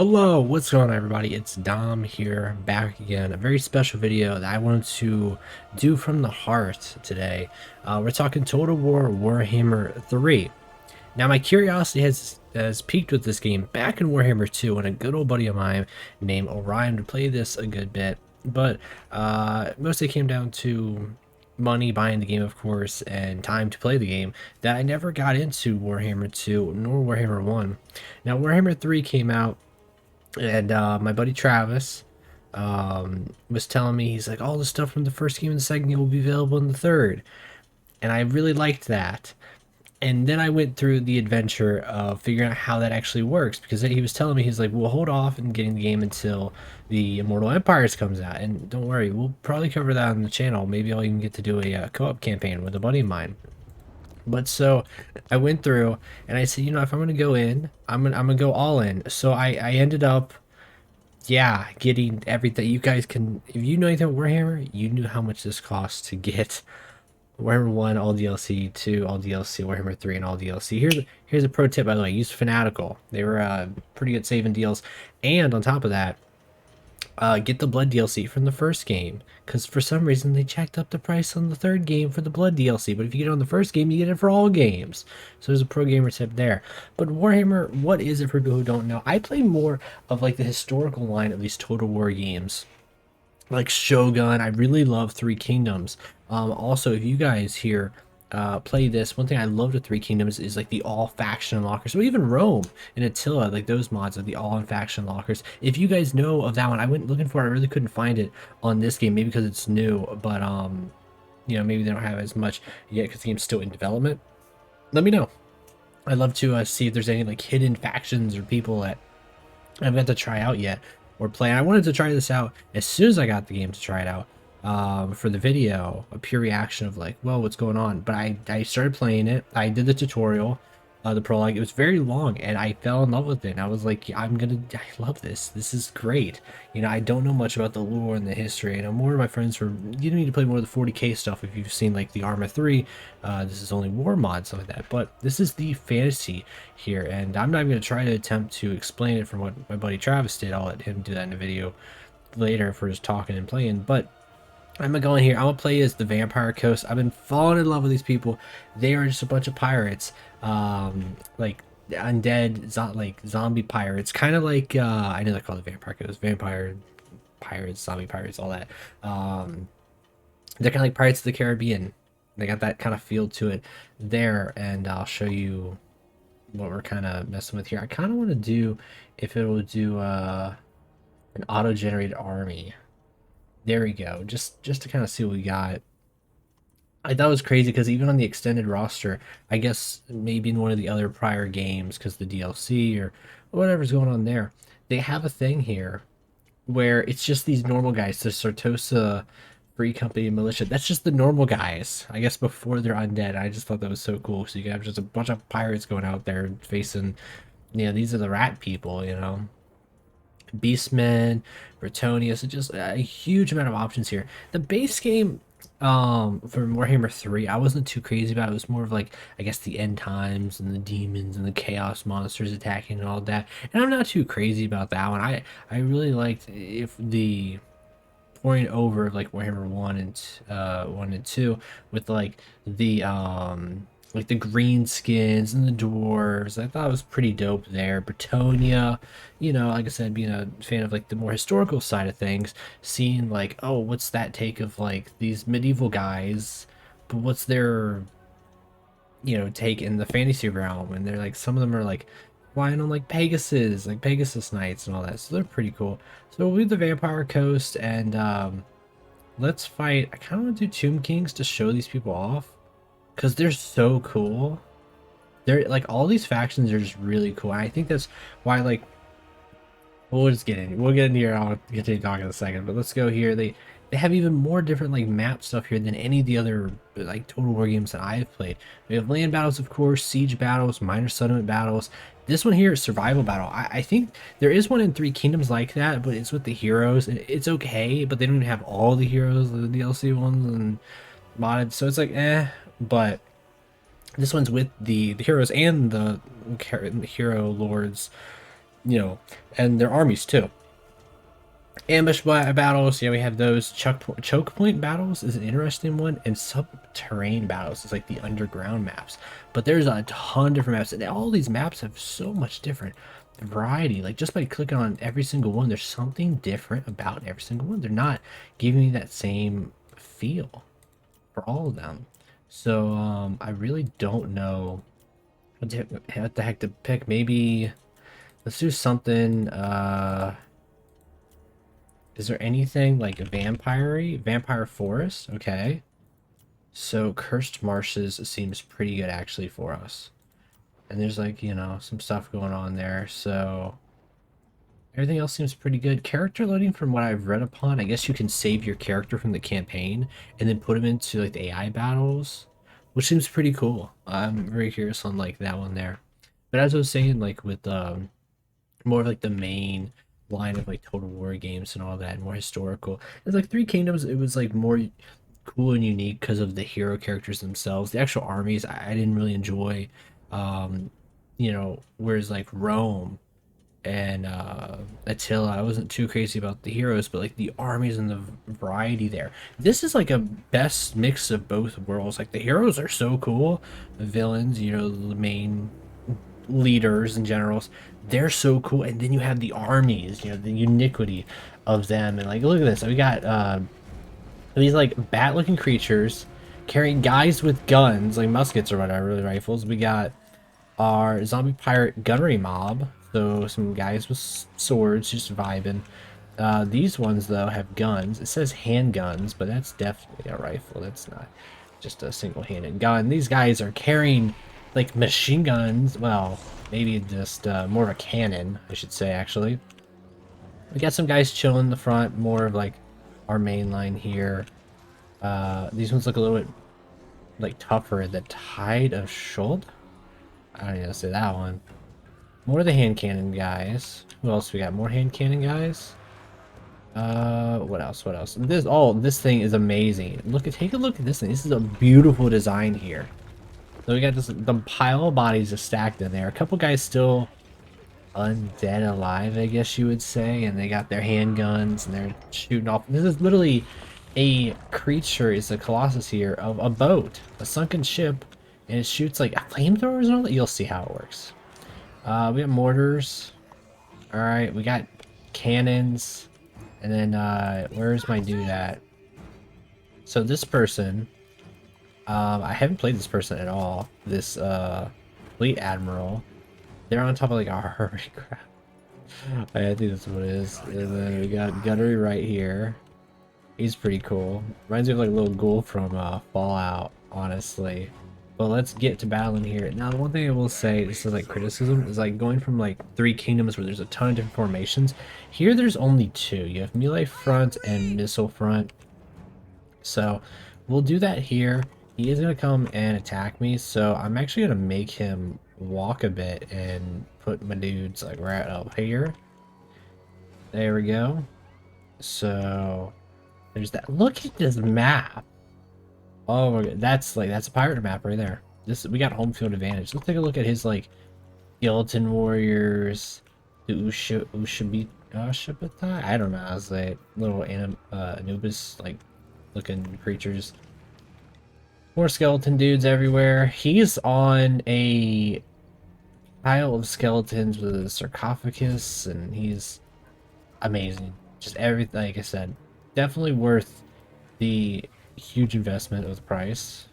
Hello, what's going on everybody? It's Dom here, back again. A very special video that I wanted to do from the heart today. We're talking Total War Warhammer 3. Now my curiosity has peaked with this game back in Warhammer 2 when a good old buddy of mine named Orion would play this a good bit. But mostly came down to money buying the game, of course, and time to play the game, that I never got into Warhammer 2 nor Warhammer 1. Now Warhammer 3 came out, and my buddy Travis was telling me, he's like, all the stuff from the first game and the second game will be available in the third. And I really liked that. And then I went through the adventure of figuring out how that actually works, because he was telling me, he's like, we'll hold off on getting the game until the Immortal Empires comes out. And don't worry, we'll probably cover that on the channel. Maybe I'll even get to do a co-op campaign with a buddy of mine. But so I went through and I said, if I'm gonna go in, I'm gonna go all in. So I ended up, yeah, getting everything. You guys can, if you know anything about Warhammer, you knew how much this costs to get Warhammer 1 all DLC, 2 all DLC, Warhammer 3 and all DLC. Here's a pro tip, by the way. Use Fanatical. They were pretty good saving deals. And on top of that, get the Blood DLC from the first game, because for some reason they checked up the price on the third game for the Blood DLC, but if you get it on the first game, you get it for all games. So there's a pro gamer tip there. But Warhammer, what is it for people who don't know? I play more of like the historical line of these Total War games, like Shogun. I really love Three Kingdoms. Also, if you guys here play this, one thing I love with Three Kingdoms is like the all faction lockers. So even Rome and Attila, like those mods are the all in faction lockers. If you guys know of that one, I went looking for it. I really couldn't find it on this game, maybe because it's new, but maybe they don't have as much yet because the game's still in development. Let me know. I'd love to see if there's any like hidden factions or people that I haven't got to try out yet or play. I wanted to try this out as soon as I got the game to try it out, for the video, a pure reaction of like, well, what's going on. But I started playing it. I did the tutorial, the prologue. It was very long and I fell in love with it. And I was like, I love this. This is great. I don't know much about the lore and the history. I know more of my friends were, you need to play more of the 40k stuff if you've seen like the Arma 3. This is only war mods, stuff like that. But this is the fantasy here, and I'm not even going to try to attempt to explain it from what my buddy Travis did. I'll let him do that in a video later if we're just talking and playing. But I'm gonna go in here. I'm gonna play as the Vampire Coast. I've been falling in love with these people. They are just a bunch of pirates, like undead, like zombie pirates. Kind of like I know they're called the Vampire Coast, vampire pirates, zombie pirates, all that. They're kind of like Pirates of the Caribbean. They got that kind of feel to it there, and I'll show you what we're kind of messing with here. I kind of want to do, if it will do an auto-generated army. There we go. Just to kind of see what we got. I thought it was crazy because even on the extended roster, I guess maybe in one of the other prior games, because the DLC or whatever's going on there, they have a thing here where it's just these normal guys, the Sartosa Free Company Militia. That's just the normal guys, I guess, before they're undead. I just thought that was so cool. So you can have just a bunch of pirates going out there facing, these are the rat people, Beastmen, Bretonia, so just a huge amount of options here. The base game for Warhammer 3, I wasn't too crazy about. It was more of like, I guess, the end times and the demons and the chaos monsters attacking and all that. And I'm not too crazy about that one. I really liked if the pouring over like Warhammer 1 and 2 with like the green skins and the dwarves. I thought it was pretty dope there. Bretonia, like I said, being a fan of like the more historical side of things, seeing like, oh, what's that take of like these medieval guys, but what's their take in the fantasy realm. And they're like, some of them are like flying on like Pegasus, like Pegasus Knights and all that, so they're pretty cool. So we'll leave the Vampire Coast, and let's fight. I kind of want to do Tomb Kings to show these people off, because they're so cool. They're like, all these factions are just really cool, and I think that's why, like, we'll just get in. We'll get in here. I'll continue talking in a second, but let's go here. They have even more different like map stuff here than any of the other like Total War games that I've played. We have land battles, of course, siege battles, minor settlement battles. This one here is survival battle. I think there is one in Three Kingdoms like that, but it's with the heroes, and it's okay, but they don't even have all the heroes, the DLC ones and modded, so it's like but this one's with the heroes and the hero lords you know, and their armies too. Ambush battles, yeah, we have those. Choke point battles is an interesting one, and subterranean battles is like the underground maps. But there's a ton of different maps, and all these maps have so much different variety. Like just by clicking on every single one, there's something different about every single one. They're not giving you that same feel for all of them. So I really don't know what the heck to pick. Maybe let's do something. Is there anything like a vampire forest? Okay. So cursed marshes seems pretty good actually for us. And there's like, you know, some stuff going on there. So everything else seems pretty good. Character loading from what I've read upon, I guess you can save your character from the campaign and then put him into like the AI battles, which seems pretty cool. I'm very curious on like that one there. But as I was saying, like with more of like the main line of like Total War games and all that, more historical. It's like Three Kingdoms. It was like more cool and unique because of the hero characters themselves. The actual armies, I didn't really enjoy. You know, whereas like Rome and Attila, I wasn't too crazy about the heroes, but like the armies and the variety there. This is like a best mix of both worlds. Like the heroes are so cool, the villains, you know, the main leaders and generals, they're so cool, and then you have the armies, you know, the uniquity of them. And like look at this, we got these like bat looking creatures carrying guys with guns like muskets or whatever, really rifles. We got our zombie pirate gunnery mob, so some guys with swords just vibing. These ones though have guns. It says handguns, but that's definitely a rifle. That's not just a single-handed gun. These guys are carrying like machine guns. Well, maybe just more of a cannon, I should say. Actually, we got some guys chilling in the front, more of like our main line here. These ones look a little bit like tougher. The Tide of Schuld. I don't even know how to say that one. More of the hand cannon guys. Who else we got? More hand cannon guys. What else? What else? This thing is amazing. Take a look at this thing. This is a beautiful design here. So we got the pile of bodies just stacked in there. A couple guys still undead alive, I guess you would say, and they got their handguns and they're shooting off. This is literally a creature. It's a colossus here of a boat, a sunken ship, and it shoots like flamethrowers and all that. You'll see how it works. We got mortars. All right, we got cannons, and then where's my dude at? So this person, I haven't played this person at all. This fleet admiral. They're on top of like a hermit crab. I think that's what it is. And then we got gunnery right here. He's pretty cool. Reminds me of like a little ghoul from Fallout, honestly. But let's get to battling here. Now, the one thing I will say, this is like criticism, is like going from like Three Kingdoms where there's a ton of different formations. Here, there's only two. You have melee front and missile front. So we'll do that here. He is going to come and attack me, so I'm actually going to make him walk a bit and put my dudes like right up here. There we go. So there's that. Look at this map. Oh my god, that's a pirate map right there. We got home field advantage. Let's take a look at his like skeleton warriors, the Ushabitai. I don't know. I was like little Anubis like looking creatures. More skeleton dudes everywhere. He's on a pile of skeletons with a sarcophagus, and he's amazing. Just everything, like I said, definitely worth the huge investment of the price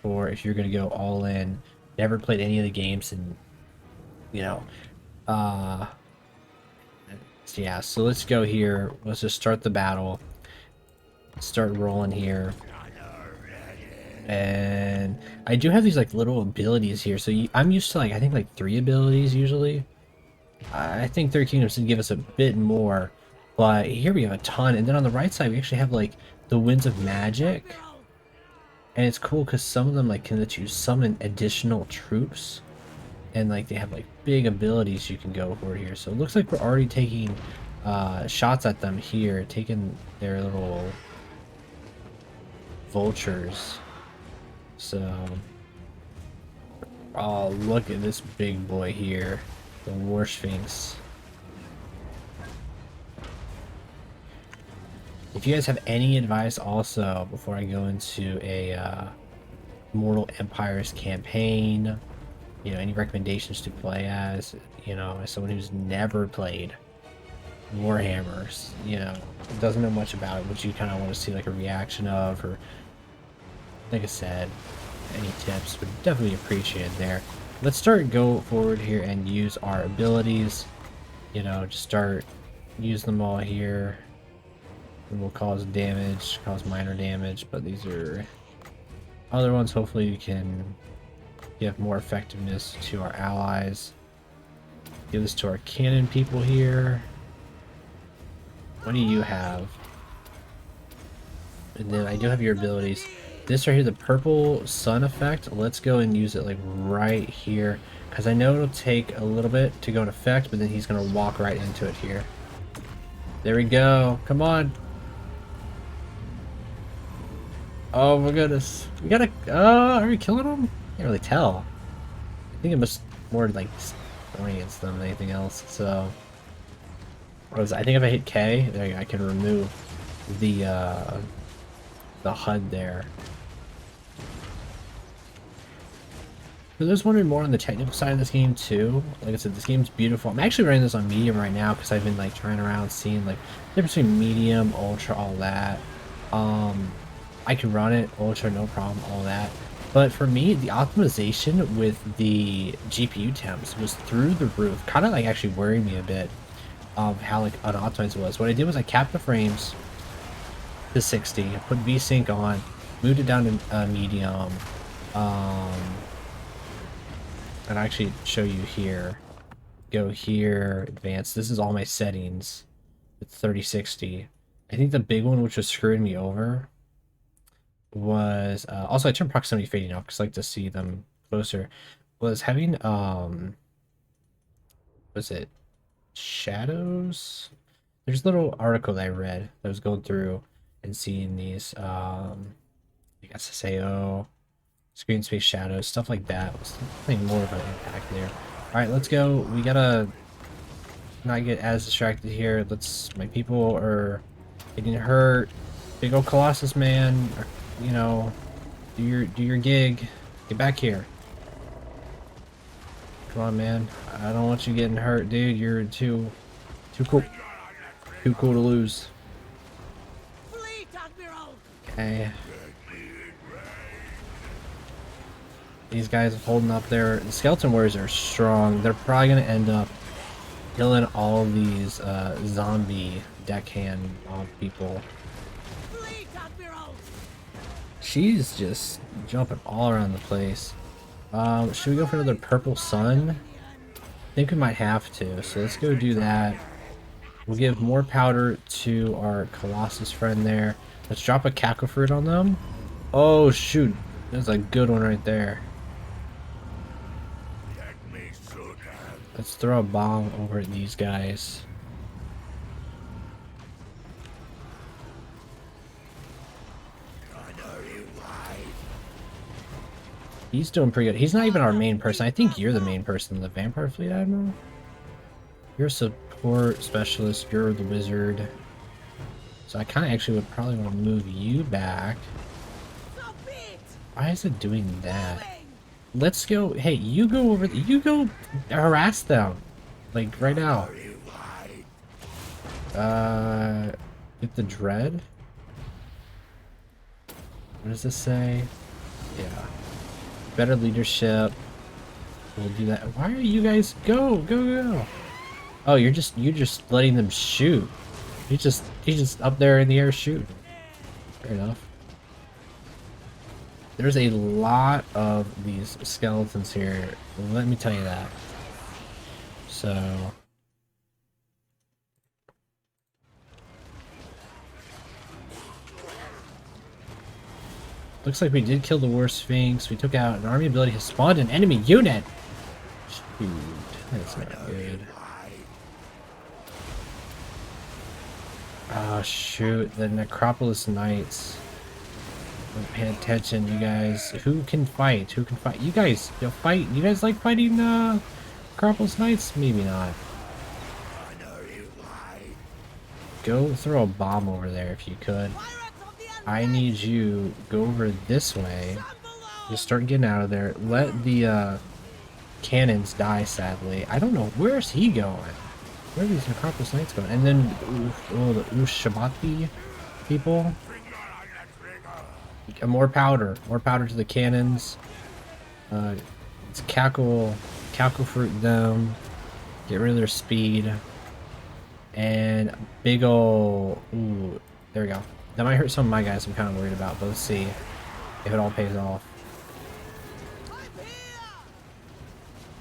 for if you're going to go all in. Never played any of the games, and you know, yeah. So let's go here. Let's just start the battle. Start rolling here. And I do have these like little abilities here, so I'm used to like I think like 3 abilities usually. I think Third Kingdoms did give us a bit more, but here we have a ton. And then on the right side we actually have like the Winds of Magic, and it's cool because some of them like can let you summon additional troops, and like they have like big abilities you can go for here. So it looks like we're already taking shots at them here, taking their little vultures. So, oh, look at this big boy here, the War Sphinx. If you guys have any advice also before I go into a Mortal Empires campaign, you know, any recommendations to play as, you know, as someone who's never played Warhammers, you know, doesn't know much about it, which you kind of want to see like a reaction of, or like I said, any tips would definitely be appreciated there. Let's go forward here and use our abilities, you know, just start use them all here. It will cause damage, cause minor damage, but these are other ones. Hopefully you can give more effectiveness to our allies. Give this to our cannon people here. What do you have? And then I do have your abilities. This right here, the purple sun effect, let's go and use it like right here, because I know it'll take a little bit to go in effect, but then he's going to walk right into it here. There we go. Come on. Oh my goodness. We gotta... are we killing him? Can't really tell. I think it must more like orients them than anything else, so... What was it? I think if I hit K, there you go, I can remove the HUD there. For those wondering more on the technical side of this game too, like I said, this game's beautiful. I'm actually running this on medium right now because I've been like trying around seeing like the difference between medium, ultra, all that. I can run it ultra, no problem, all that. But for me, the optimization with the GPU temps was through the roof. Kind of like actually worried me a bit of how like unoptimized it was. What I did was I capped the frames to 60, put VSync on, moved it down to medium, and I actually show you here. Go here, advanced. This is all my settings. It's 3060. I think the big one which was screwing me over was also I turned proximity fading off because I like to see them closer. Was having was it shadows? There's a little article that I read that was going through and seeing these I guess SAO, screen space shadows, stuff like that. Was something more of an impact there. Alright, let's go. We gotta not get as distracted here. My people are getting hurt. Big old Colossus man, you know, do your gig. Get back here. Come on, man. I don't want you getting hurt, dude. You're too cool. Too cool to lose. Okay. These guys are holding up there. The skeleton warriors are strong. They're probably gonna end up killing all these zombie deckhand people. She's just jumping all around the place. Should we go for another purple sun? I think we might have to, so let's go do that. We'll give more powder to our Colossus friend there. Let's drop a cackle fruit on them. Oh shoot, that's a good one right there. Let's throw a bomb over at these guys. He's doing pretty good. He's not even our main person. I think you're the main person in the Vampire Fleet, Admiral. You're a support specialist. You're the wizard. So I kind of actually would probably want to move you back. Why is it doing that? Let's go. Hey, you go over. You go harass them. Like right now. Get the dread. What does this say? Yeah. Better leadership. We'll do that. Why are you guys go? Oh, you're just letting them shoot. He's just up there in the air shooting. Fair enough. There's a lot of these skeletons here. Let me tell you that. So looks like we did kill the War Sphinx. We took out an army ability, has spawned an enemy unit. Shoot, that's not good. Oh shoot, the Necropolis Knights. Pay attention, you guys. Who can fight? Who can fight? You guys, you'll fight. You guys like fighting Necropolis Knights? Maybe not. go throw a bomb over there if you could. I need you go over this way. Just start getting out of there. Let the cannons die, sadly. I don't know. Where's he going? Where are these Necropolis Knights going? And then, oh, the Ushabati people. More powder. More powder to the cannons. It's cackle fruit them. Get rid of their speed. And big ol'... Ooh, there we go. That might hurt some of my guys I'm kind of worried about, but let's see if it all pays off.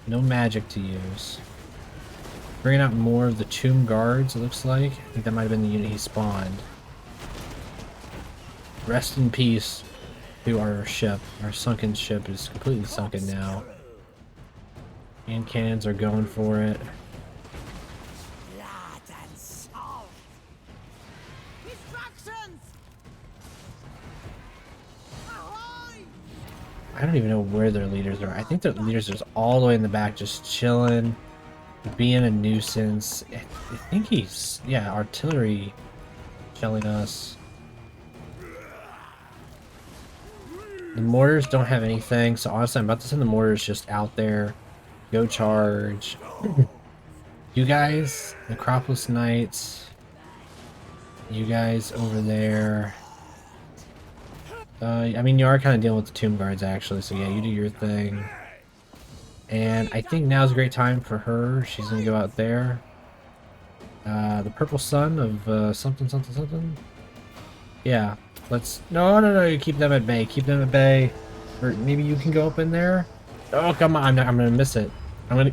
No magic to use. Bringing out more of the Tomb Guards, it looks like. I think that might have been the unit he spawned. Rest in peace to our ship. Our sunken ship is completely sunken now. And cannons are going for it. I don't even know where their leaders are. I think their leaders are just all the way in the back, just chilling, being a nuisance. I think he's, yeah, artillery shelling us. The mortars don't have anything, so honestly, I'm about to send the mortars just out there. Go charge. You guys, Necropolis Knights. You guys over there. I mean, you are kind of dealing with the Tomb Guards, actually, so yeah, you do your thing. And I think now's a great time for her. She's gonna go out there. The Purple Sun of something. Yeah, let's... No, you keep them at bay. Keep them at bay. Or maybe you can go up in there. Oh, come on, I'm gonna miss it.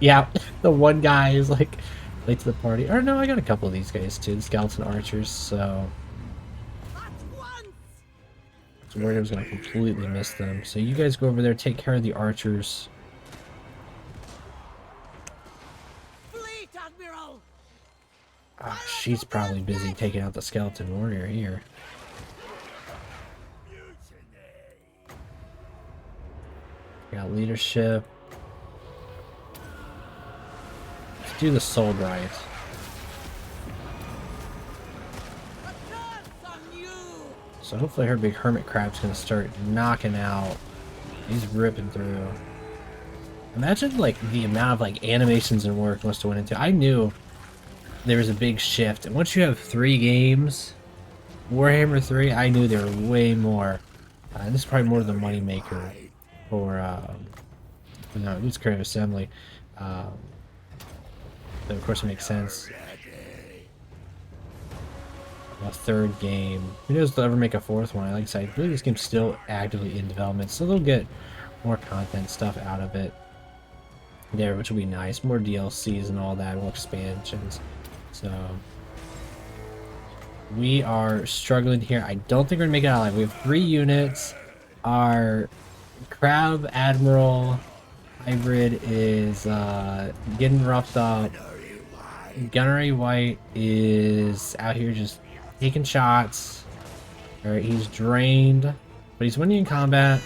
Yeah, the one guy is, like, late to the party. Or no, I got a couple of these guys, too. The Skeleton Archers, so... I was worried I was going to completely miss them. So you guys go over there, take care of the archers. Fleet, Admiral! Ah, she's probably busy taking out the skeleton warrior here. Got leadership. Let's do the soul right. So hopefully her big hermit crab's gonna start knocking out. He's ripping through. Imagine like the amount of like animations and work must have went into. I knew there was a big shift, and once you have 3 games, Warhammer 3, I knew there were way more. This is probably more the money maker for no, it's creative assembly. But of course it makes sense. A 3rd game. Who knows if they'll ever make a 4th one? Like I said, I believe this game's still actively in development, so they'll get more content stuff out of it there, which will be nice. More DLCs and all that, more expansions. So we are struggling here. I don't think we're gonna make it out alive. We have 3 units. Our Crab Admiral hybrid is getting roughed up. Gunnery White is out here just taking shots. Alright, he's drained, but he's winning in combat.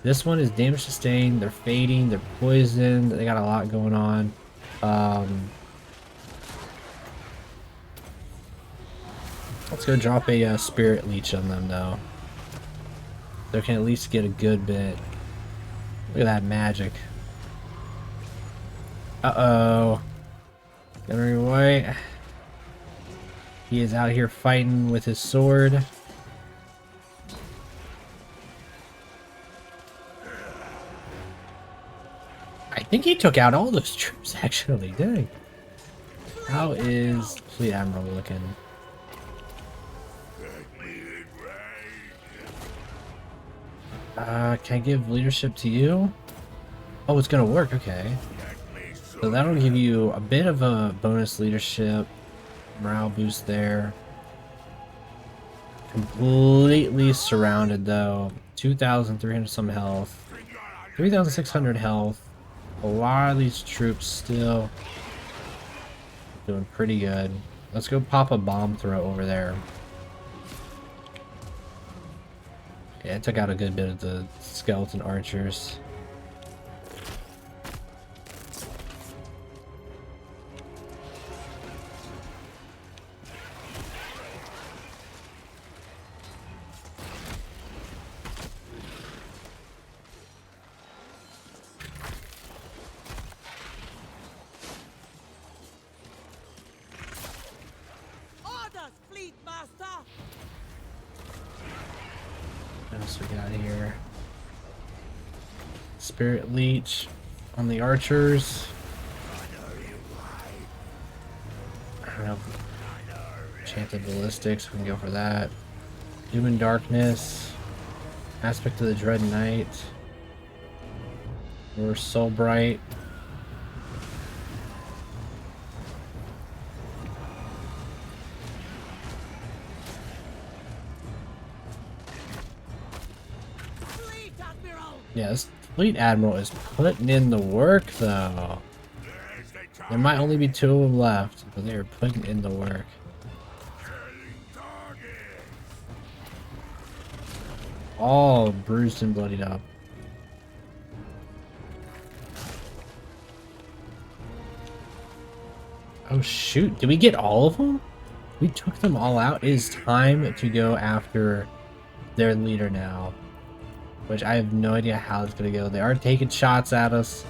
This one is damage sustained. They're fading, they're poisoned, they got a lot going on. Let's go drop a spirit leech on them though. They can at least get a good bit. Look at that magic. Uh-oh. Gunnery White. He is out here fighting with his sword. I think he took out all those troops, actually. Dang. How is Fleet Admiral looking? Can I give leadership to you? Oh, it's gonna work. Okay. So that'll give you a bit of a bonus leadership. Morale boost there. Completely surrounded though. 2,300 some health. 3,600 health. A lot of these troops still doing pretty good. Let's go pop a bomb throw over there. Yeah, it took out a good bit of the skeleton archers. else we got here? Spirit Leech on the archers. I don't know. Enchanted Ballistics, we can go for that. Human Darkness. Aspect of the Dread Knight. We're so bright. Fleet Admiral! Yeah, this Fleet Admiral is putting in the work, though. There might only be 2 of them left, but they are putting in the work. All bruised and bloodied up. Oh shoot, did we get all of them? We took them all out. It is time to go after their leader now. Which I have no idea how it's going to go. They are taking shots at us.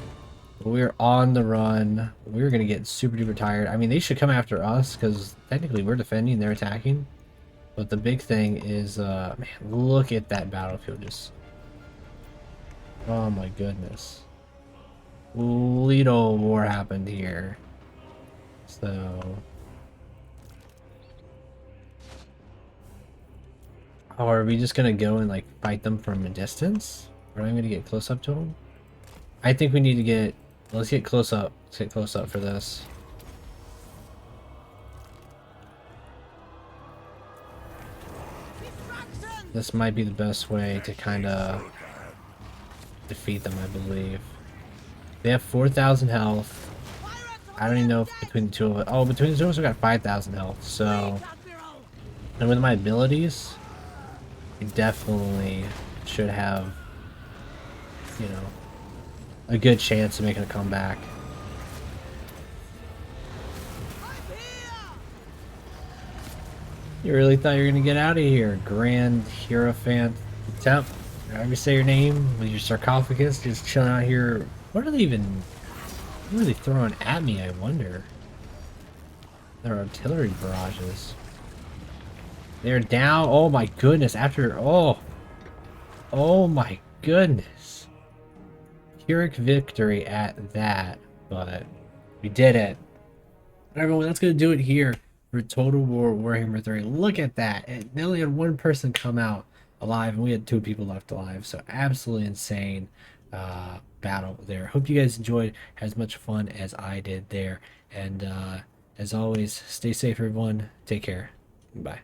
We're on the run. We're going to get super duper tired. I mean, they should come after us because technically we're defending, they're attacking. But the big thing is, man, look at that battlefield. Just, oh my goodness. Little war happened here. So, oh, are we just gonna go and like fight them from a distance? Or am I gonna get close up to them? I think we need to get. Let's get close up. Let's get close up for this. This might be the best way to kind of defeat them, I believe. They have 4,000 health. I don't even know if between the 2 of us. Oh, between the 2 of us, we got 5,000 health. So, and with my abilities, I definitely should have, you know, a good chance of making a comeback. You really thought you were gonna get out of here, Grand Hierophant Temp? However you say your name, with your sarcophagus, just chilling out here. What are they even? What are they throwing at me? I wonder. Their artillery barrages. They're down. Oh my goodness! After oh my goodness! Pyrrhic victory at that, but we did it. Everyone, that's gonna do it here for Total War Warhammer 3. Look at that. They only had 1 person come out alive, and we had 2 people left alive. So absolutely insane battle there. Hope you guys enjoyed, had as much fun as I did there. And as always, stay safe, everyone. Take care. Bye.